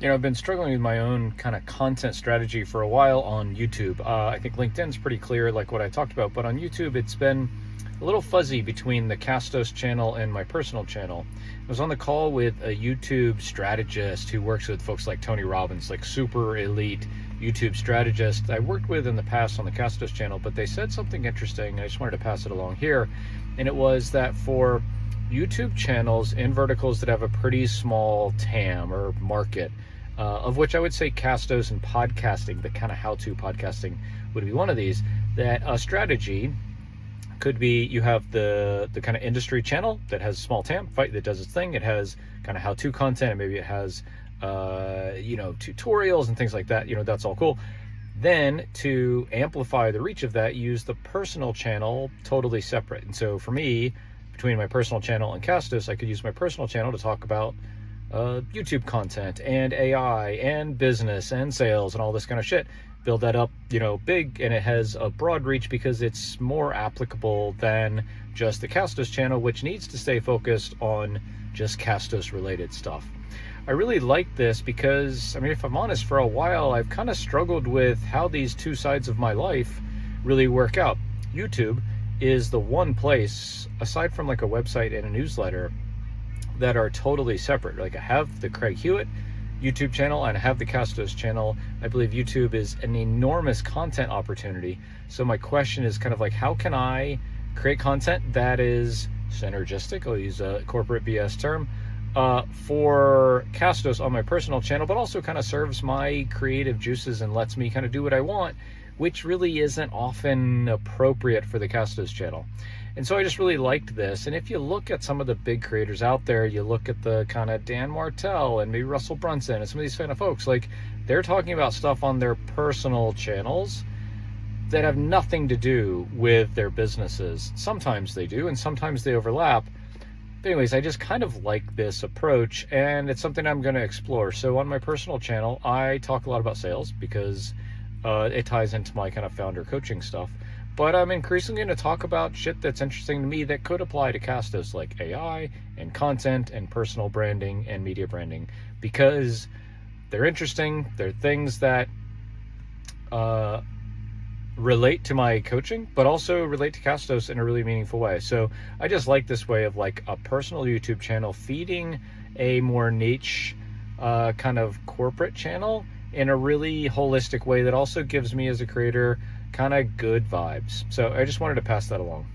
I've been struggling with my own kind of content strategy for a while on YouTube. I think LinkedIn's pretty clear, like what I talked about, but on YouTube, it's been a little fuzzy between the Castos channel and my personal channel. I was on the call with a YouTube strategist who works with folks like Tony Robbins, like super elite YouTube strategist I worked with in the past on the Castos channel, but they said something interesting. I just wanted to pass it along here. And it was that for YouTube channels in verticals that have a pretty small TAM or market, of which I would say Castos and podcasting, the kind of how-to podcasting would be one of these, that a strategy could be you have the kind of industry channel that has a small TAM, fight that does its thing. It has kind of how-to content, and maybe it has tutorials and things like that. That's all cool. Then to amplify the reach of that, use the personal channel totally separate. And so for me, between my personal channel and Castos, I could use my personal channel to talk about YouTube content and AI and business and sales and all this kind of shit. Build that up, big, and it has a broad reach because it's more applicable than just the Castos channel, which needs to stay focused on just Castos related stuff. I really like this because, if I'm honest, for a while, I've kind of struggled with how these two sides of my life really work out. YouTube is the one place, aside from like a website and a newsletter, that are totally separate. Like I have the Craig Hewitt YouTube channel and I have the Castos channel. I believe YouTube is an enormous content opportunity. So my question is kind of like, how can I create content that is synergistic, I'll use a corporate BS term, for Castos on my personal channel, but also kind of serves my creative juices and lets me kind of do what I want, which really isn't often appropriate for the Castos channel. And so I just really liked this. And if you look at some of the big creators out there, you look at the kind of Dan Martell and maybe Russell Brunson and some of these kind of folks, like they're talking about stuff on their personal channels that have nothing to do with their businesses. Sometimes they do, and sometimes they overlap. But anyways, I just kind of like this approach, and it's something I'm going to explore. So on my personal channel, I talk a lot about sales because it ties into my kind of founder coaching stuff. But I'm increasingly going to talk about shit that's interesting to me that could apply to Castos, like AI and content and personal branding and media branding, because they're interesting. They're things that relate to my coaching, but also relate to Castos in a really meaningful way. So I just like this way of like a personal YouTube channel feeding a more niche kind of corporate channel in a really holistic way that also gives me as a creator kind of good vibes. So I just wanted to pass that along.